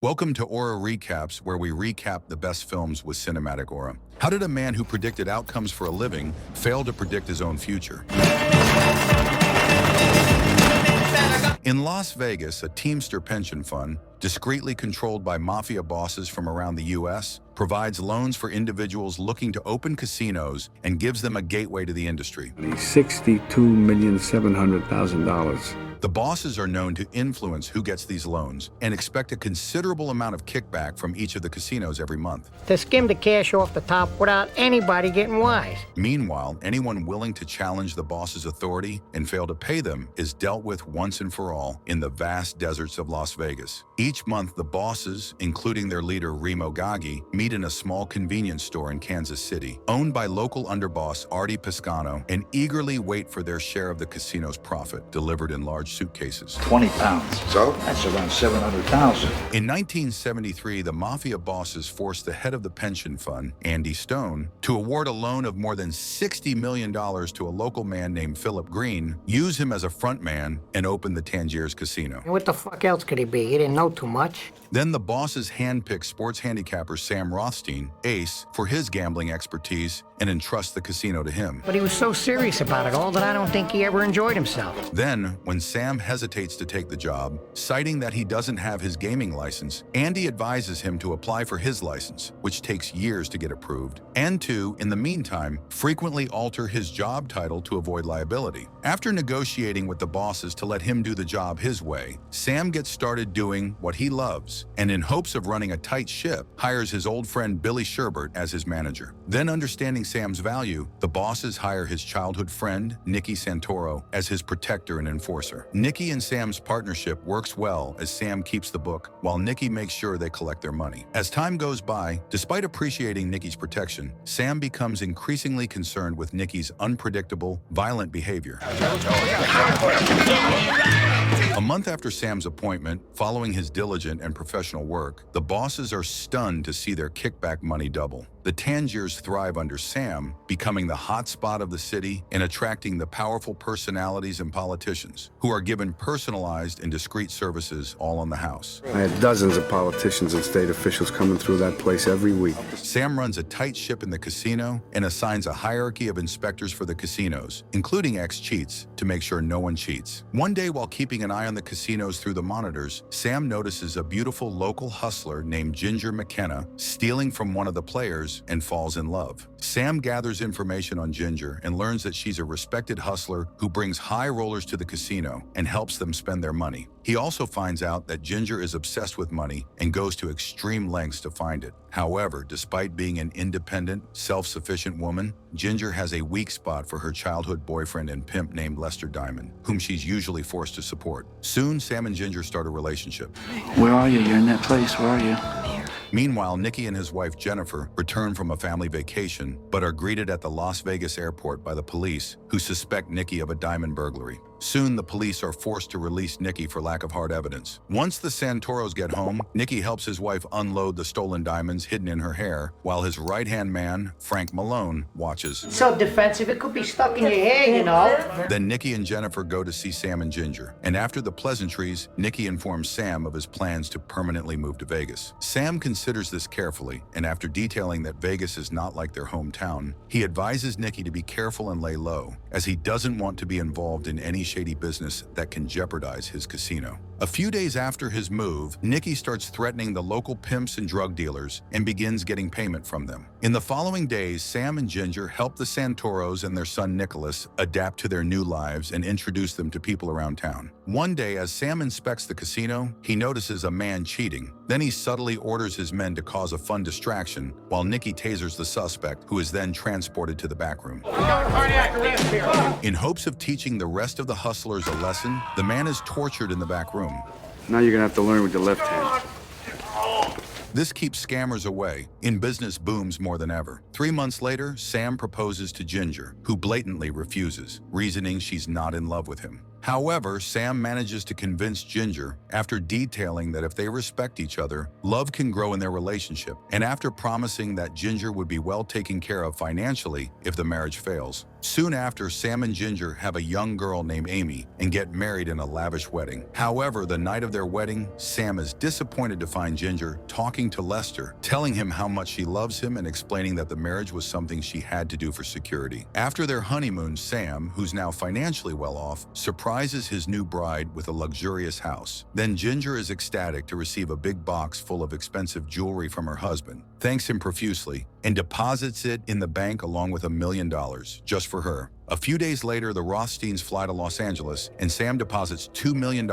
Welcome to Aura Recaps, where we recap the best films with cinematic aura. How did a man who predicted outcomes for a living fail to predict his own future? In Las Vegas, a Teamster pension fund, discreetly controlled by mafia bosses from around the U.S., provides loans for individuals looking to open casinos and gives them a gateway to the industry. $62,700,000. The bosses are known to influence who gets these loans and expect a considerable amount of kickback from each of the casinos every month. To skim the cash off the top without anybody getting wise. Meanwhile, anyone willing to challenge the boss's authority and fail to pay them is dealt with once and for all in the vast deserts of Las Vegas. Each month, the bosses, including their leader Remo Gaggi, meet in a small convenience store in Kansas City, owned by local underboss Artie Piscano, and eagerly wait for their share of the casino's profit, delivered in large suitcases. 20 pounds. So? That's around 700,000. In 1973, the Mafia bosses forced the head of the pension fund, Andy Stone, to award a loan of more than $60 million to a local man named Philip Green, use him as a front man, and open the Tangiers Casino. What the fuck else could he be? He didn't know too much. Then the bosses handpicked sports handicapper Sam Rothstein, Ace, for his gambling expertise and entrust the casino to him. But he was so serious about it all that I don't think he ever enjoyed himself. Then, when Sam hesitates to take the job, citing that he doesn't have his gaming license, Andy advises him to apply for his license, which takes years to get approved, and to, in the meantime, frequently alter his job title to avoid liability. After negotiating with the bosses to let him do the job his way, Sam gets started doing what he loves, and in hopes of running a tight ship, hires his old friend Billy Sherbert as his manager. Then, understanding Sam's value, the bosses hire his childhood friend, Nikki Santoro, as his protector and enforcer. Nikki and Sam's partnership works well as Sam keeps the book, while Nikki makes sure they collect their money. As time goes by, despite appreciating Nikki's protection, Sam becomes increasingly concerned with Nikki's unpredictable, violent behavior. A month after Sam's appointment, following his diligent and professional work, the bosses are stunned to see their kickback money double. The Tangiers thrive under Sam, becoming the hot spot of the city and attracting the powerful personalities and politicians, who are given personalized and discreet services all on the house. I had dozens of politicians and state officials coming through that place every week. Sam runs a tight ship in the casino and assigns a hierarchy of inspectors for the casinos, including ex-cheats, to make sure no one cheats. One day, while keeping an eye on the casinos through the monitors, Sam notices a beautiful local hustler named Ginger McKenna stealing from one of the players and falls in love. Sam gathers information on Ginger and learns that she's a respected hustler who brings high rollers to the casino and helps them spend their money. He also finds out that Ginger is obsessed with money and goes to extreme lengths to find it. However, despite being an independent, self-sufficient woman, Ginger has a weak spot for her childhood boyfriend and pimp named Lester Diamond, whom she's usually forced to support. Soon, Sam and Ginger start a relationship. Where are you? You're in that place. Where are you? Meanwhile, Nikki and his wife Jennifer return from a family vacation, but are greeted at the Las Vegas airport by the police, who suspect Nikki of a diamond burglary. Soon, the police are forced to release Nikki for lack of hard evidence. Once the Santoros get home, Nikki helps his wife unload the stolen diamonds hidden in her hair, while his right-hand man, Frank Malone, watches. So defensive, it could be stuck in your hair, you know. Then Nikki and Jennifer go to see Sam and Ginger, and after the pleasantries, Nikki informs Sam of his plans to permanently move to Vegas. Sam considers this carefully, and after detailing that Vegas is not like their hometown, he advises Nikki to be careful and lay low, as he doesn't want to be involved in any shady business that can jeopardize his casino. A few days after his move, Nikki starts threatening the local pimps and drug dealers and begins getting payment from them. In the following days, Sam and Ginger help the Santoros and their son Nicholas adapt to their new lives and introduce them to people around town. One day, as Sam inspects the casino, he notices a man cheating. Then he subtly orders his men to cause a fun distraction, while Nikki tasers the suspect, who is then transported to the back room. In hopes of teaching the rest of the hustlers a lesson, the man is tortured in the back room. Now you're gonna have to learn with your left hand. This keeps scammers away, and business booms more than ever. 3 months later, Sam proposes to Ginger, who blatantly refuses, reasoning she's not in love with him. However, Sam manages to convince Ginger after detailing that if they respect each other, love can grow in their relationship, and after promising that Ginger would be well taken care of financially if the marriage fails. Soon after, Sam and Ginger have a young girl named Amy and get married in a lavish wedding. However, the night of their wedding, Sam is disappointed to find Ginger talking to Lester, telling him how much she loves him and explaining that the marriage was something she had to do for security. After their honeymoon, Sam, who's now financially well off, surprises his new bride with a luxurious house. Then Ginger is ecstatic to receive a big box full of expensive jewelry from her husband, thanks him profusely, and deposits it in the bank along with $1 million, just for her. A few days later, the Rothsteins fly to Los Angeles, and Sam deposits $2 million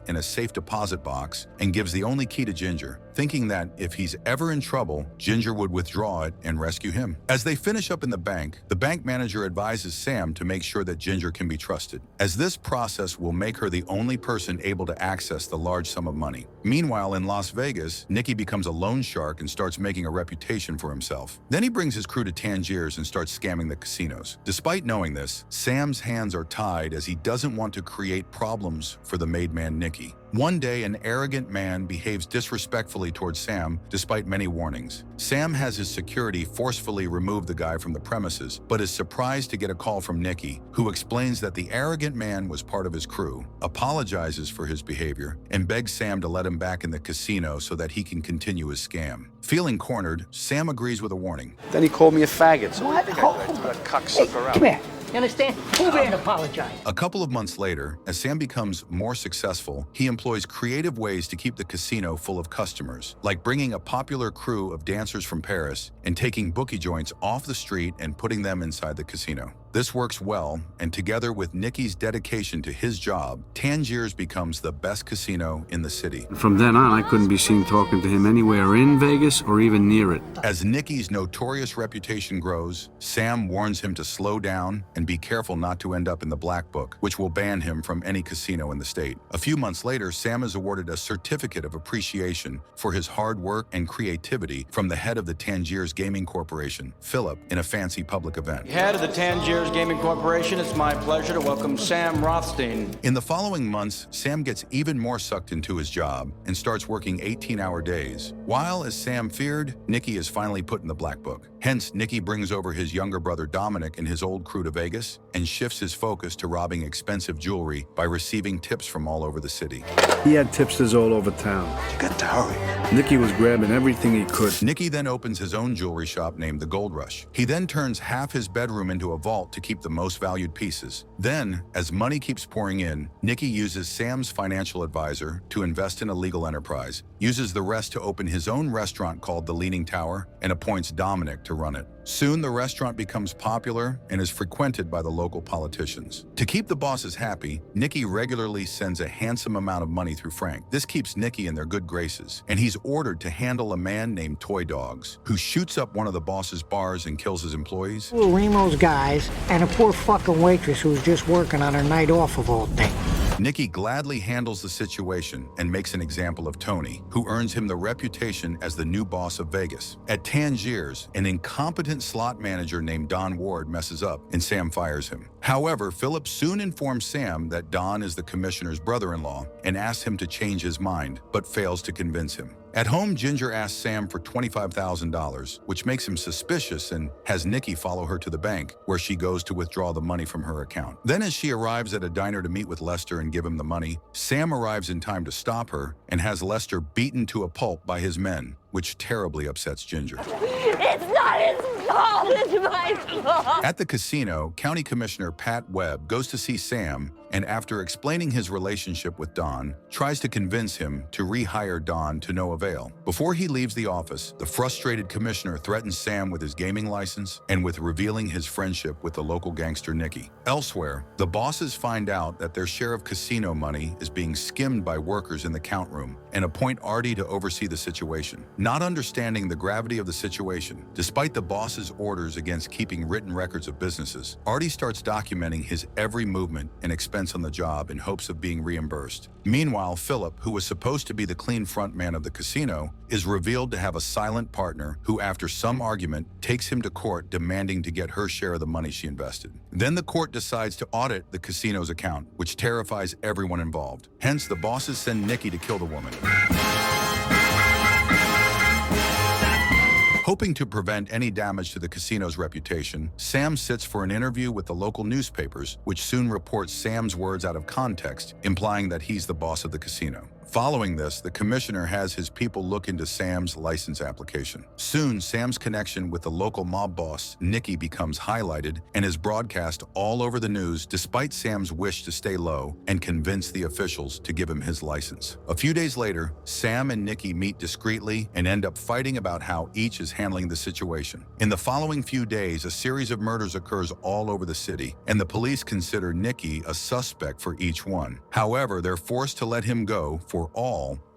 in a safe deposit box and gives the only key to Ginger, thinking that if he's ever in trouble, Ginger would withdraw it and rescue him. As they finish up in the bank manager advises Sam to make sure that Ginger can be trusted, as this process will make her the only person able to access the large sum of money. Meanwhile, in Las Vegas, Nikki becomes a loan shark and starts making a reputation for himself. Then he brings his crew to Tangiers and starts scamming the casinos. Despite knowing this, Sam's hands are tied as he doesn't want to create problems for the made man Nikki. One day, an arrogant man behaves disrespectfully towards Sam despite many warnings. Sam has his security forcefully remove the guy from the premises, but is surprised to get a call from Nikki, who explains that the arrogant man was part of his crew, apologizes for his behavior, and begs Sam to let him back in the casino so that he can continue his scam. Feeling cornered, Sam agrees with a warning. Then he called me a faggot, so What? I threw that cocksucker out. Come here. You understand? Move in and apologize. A couple of months later, as Sam becomes more successful, he employs creative ways to keep the casino full of customers, like bringing a popular crew of dancers from Paris and taking bookie joints off the street and putting them inside the casino. This works well, and together with Nikki's dedication to his job, Tangiers becomes the best casino in the city. From then on, I couldn't be seen talking to him anywhere in Vegas or even near it. As Nikki's notorious reputation grows, Sam warns him to slow down and be careful not to end up in the black book, which will ban him from any casino in the state. A few months later, Sam is awarded a certificate of appreciation for his hard work and creativity from the head of the Tangiers Gaming Corporation, Philip, in a fancy public event. Head of the Tangiers Gaming Corporation, it's my pleasure to welcome Sam Rothstein. In the following months, Sam gets even more sucked into his job and starts working 18-hour days. While, as Sam feared, Nikki is finally put in the black book. Hence, Nikki brings over his younger brother Dominic and his old crew to Vegas and shifts his focus to robbing expensive jewelry by receiving tips from all over the city. He had tipsters all over town. You got to hurry. Nikki was grabbing everything he could. Nikki then opens his own jewelry shop named the Gold Rush. He then turns half his bedroom into a vault to keep the most valued pieces. Then, as money keeps pouring in, Nikki uses Sam's financial advisor to invest in a legal enterprise, uses the rest to open his own restaurant called the Leaning Tower, and appoints Dominic to run it. Soon, the restaurant becomes popular and is frequented by the local politicians. To keep the bosses happy, Nikki regularly sends a handsome amount of money through Frank. This keeps Nikki in their good graces, and he's ordered to handle a man named Toy Dogs, who shoots up one of the boss's bars and kills his employees. Two of Remo's guys and a poor fucking waitress who was just working on her night off of all things. Nikki gladly handles the situation and makes an example of Tony, who earns him the reputation as the new boss of Vegas. At Tangiers, an incompetent slot manager named Don Ward messes up, and Sam fires him. However, Philip soon informs Sam that Don is the commissioner's brother-in-law and asks him to change his mind, but fails to convince him. At home, Ginger asks Sam for $25,000, which makes him suspicious and has Nikki follow her to the bank, where she goes to withdraw the money from her account. Then, as she arrives at a diner to meet with Lester and give him the money, Sam arrives in time to stop her and has Lester beaten to a pulp by his men, which terribly upsets Ginger. It's not his fault, it's my fault. At the casino, County Commissioner Pat Webb goes to see Sam and, after explaining his relationship with Don, tries to convince him to rehire Don to no avail. Before he leaves the office, the frustrated commissioner threatens Sam with his gaming license and with revealing his friendship with the local gangster Nikki. Elsewhere, the bosses find out that their share of casino money is being skimmed by workers in the count room and appoint Artie to oversee the situation. Not understanding the gravity of the situation, despite the boss's orders against keeping written records of businesses, Artie starts documenting his every movement and expects expense on the job in hopes of being reimbursed. Meanwhile, Philip, who was supposed to be the clean front man of the casino, is revealed to have a silent partner who, after some argument, takes him to court demanding to get her share of the money she invested. Then the court decides to audit the casino's account, which terrifies everyone involved. Hence, the bosses send Nikki to kill the woman. Hoping to prevent any damage to the casino's reputation, Sam sits for an interview with the local newspapers, which soon reports Sam's words out of context, implying that he's the boss of the casino. Following this, the commissioner has his people look into Sam's license application. Soon, Sam's connection with the local mob boss, Nikki, becomes highlighted and is broadcast all over the news despite Sam's wish to stay low and convince the officials to give him his license. A few days later, Sam and Nikki meet discreetly and end up fighting about how each is handling the situation. In the following few days, a series of murders occurs all over the city, and the police consider Nikki a suspect for each one. However, they're forced to let him go for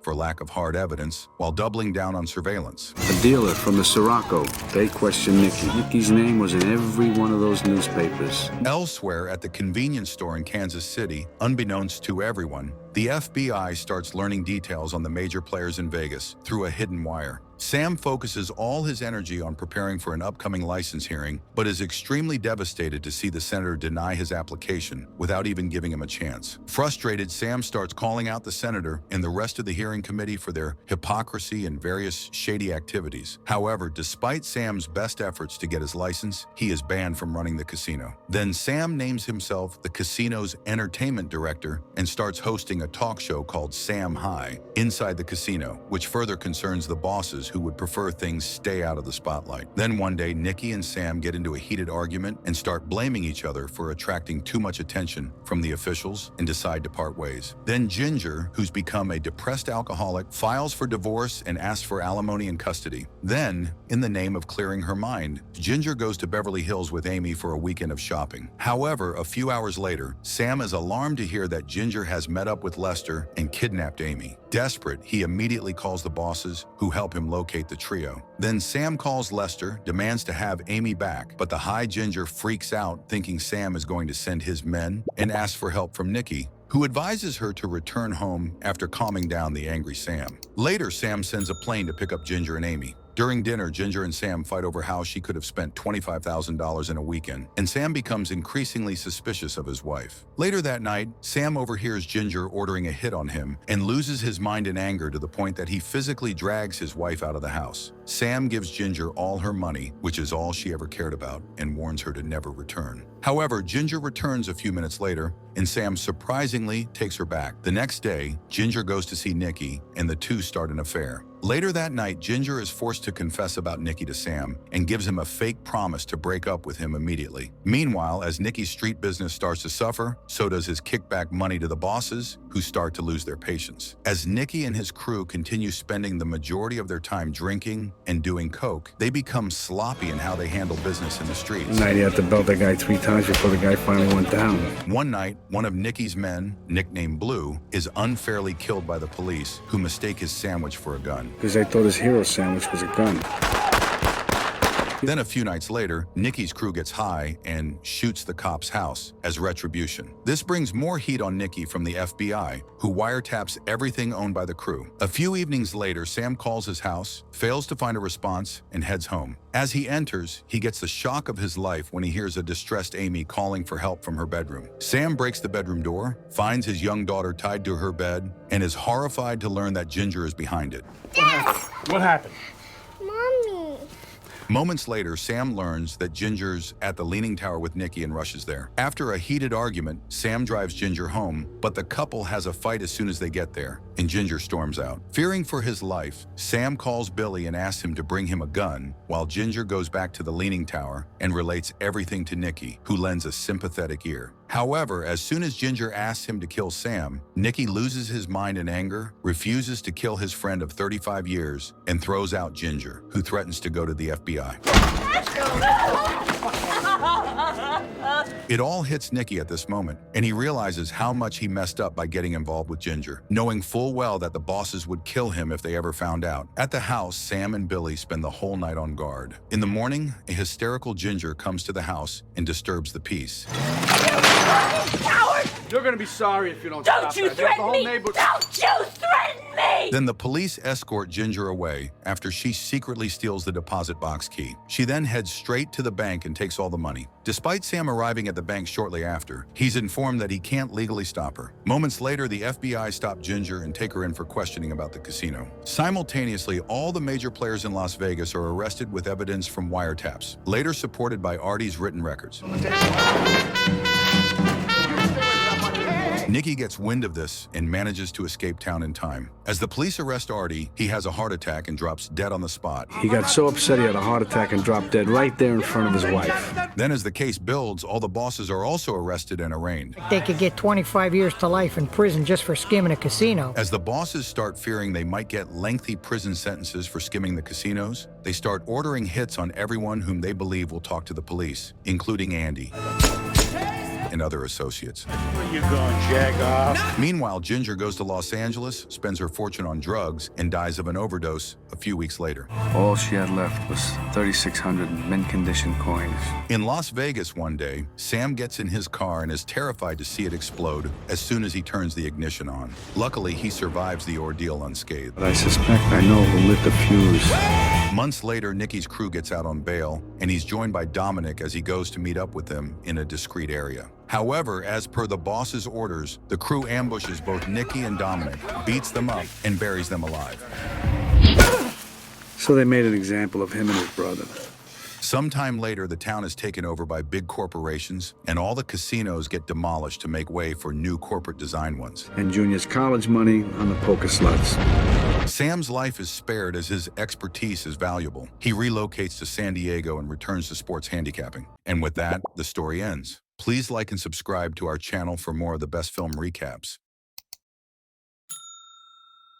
lack of hard evidence, while doubling down on surveillance. A dealer from the Sirocco. They question Nikki. Nikki's name was in every one of those newspapers. Elsewhere, at the convenience store in Kansas City, unbeknownst to everyone, the FBI starts learning details on the major players in Vegas through a hidden wire. Sam focuses all his energy on preparing for an upcoming license hearing, but is extremely devastated to see the senator deny his application without even giving him a chance. Frustrated, Sam starts calling out the senator and the rest of the hearing committee for their hypocrisy and various shady activities. However, despite Sam's best efforts to get his license, he is banned from running the casino. Then Sam names himself the casino's entertainment director and starts hosting a talk show called Sam High inside the casino, which further concerns the bosses who would prefer things stay out of the spotlight. Then one day, Nikki and Sam get into a heated argument and start blaming each other for attracting too much attention from the officials and decide to part ways. Then Ginger, who's become a depressed alcoholic, files for divorce and asks for alimony and custody. Then, in the name of clearing her mind, Ginger goes to Beverly Hills with Amy for a weekend of shopping. However, a few hours later, Sam is alarmed to hear that Ginger has met up with Lester and kidnapped Amy. Desperate, he immediately calls the bosses, who help him locate the trio. Then Sam calls Lester, demands to have Amy back, but the high Ginger freaks out, thinking Sam is going to send his men, and asks for help from Nikki, who advises her to return home after calming down the angry Sam. Later, Sam sends a plane to pick up Ginger and Amy. During dinner, Ginger and Sam fight over how she could have spent $25,000 in a weekend, and Sam becomes increasingly suspicious of his wife. Later that night, Sam overhears Ginger ordering a hit on him and loses his mind in anger to the point that he physically drags his wife out of the house. Sam gives Ginger all her money, which is all she ever cared about, and warns her to never return. However, Ginger returns a few minutes later, and Sam surprisingly takes her back. The next day, Ginger goes to see Nikki, and the two start an affair. Later that night, Ginger is forced to confess about Nikki to Sam and gives him a fake promise to break up with him immediately. Meanwhile, as Nikki's street business starts to suffer, so does his kickback money to the bosses, who start to lose their patience. As Nikki and his crew continue spending the majority of their time drinking and doing coke, they become sloppy in how they handle business in the streets. Night he had to belt that guy 3 times before the guy finally went down. One night, one of Nikki's men, nicknamed Blue, is unfairly killed by the police, who mistake his sandwich for a gun. Because they thought his hero sandwich was a gun. Then a few nights later, Nikki's crew gets high and shoots the cop's house as retribution. This brings more heat on Nikki from the FBI, who wiretaps everything owned by the crew. A few evenings later, Sam calls his house, fails to find a response, and heads home. As he enters, he gets the shock of his life when he hears a distressed Amy calling for help from her bedroom. Sam breaks the bedroom door, finds his young daughter tied to her bed, and is horrified to learn that Ginger is behind it. What happened? Mommy. Moments later, Sam learns that Ginger's at the Leaning Tower with Nikki and rushes there. After a heated argument, Sam drives Ginger home, but the couple has a fight as soon as they get there, and Ginger storms out. Fearing for his life, Sam calls Billy and asks him to bring him a gun, while Ginger goes back to the Leaning Tower and relates everything to Nikki, who lends a sympathetic ear. However, as soon as Ginger asks him to kill Sam, Nikki loses his mind in anger, refuses to kill his friend of 35 years, and throws out Ginger, who threatens to go to the FBI. It all hits Nikki at this moment, and he realizes how much he messed up by getting involved with Ginger, knowing full well that the bosses would kill him if they ever found out. At the house, Sam and Billy spend the whole night on guard. In the morning, a hysterical Ginger comes to the house and disturbs the peace. Coward! You're gonna be sorry if you don't Don't stop you that. The threaten whole me! neighborhood. Don't you threaten me! Then the police escort Ginger away after she secretly steals the deposit box key. She then heads straight to the bank and takes all the money. Despite Sam arriving at the bank shortly after, he's informed that he can't legally stop her. Moments later, the FBI stop Ginger and take her in for questioning about the casino. Simultaneously, all the major players in Las Vegas are arrested with evidence from wiretaps, later supported by Artie's written records. Nikki gets wind of this and manages to escape town in time. As the police arrest Artie, he has a heart attack and drops dead on the spot. He got so upset he had a heart attack and dropped dead right there in front of his wife. Then as the case builds, all the bosses are also arrested and arraigned. They could get 25 years to life in prison just for skimming a casino. As the bosses start fearing they might get lengthy prison sentences for skimming the casinos, they start ordering hits on everyone whom they believe will talk to the police, including Andy and other associates. Where you going, jag off? Meanwhile, Ginger goes to Los Angeles, spends her fortune on drugs, and dies of an overdose a few weeks later. All she had left was 3,600 mint-condition coins. In Las Vegas one day, Sam gets in his car and is terrified to see it explode as soon as he turns the ignition on. Luckily, he survives the ordeal unscathed. But I suspect I know who lit the fuse. Months later, Nikki's crew gets out on bail, and he's joined by Dominic as he goes to meet up with them in a discreet area. However, as per the boss's orders, the crew ambushes both Nikki and Dominic, beats them up, and buries them alive. So they made an example of him and his brother. Sometime later, the town is taken over by big corporations, and all the casinos get demolished to make way for new corporate design ones. And Junior's college money on the poker sluts. Sam's life is spared as his expertise is valuable. He relocates to San Diego and returns to sports handicapping. And with that, the story ends. Please like and subscribe to our channel for more of the best film recaps.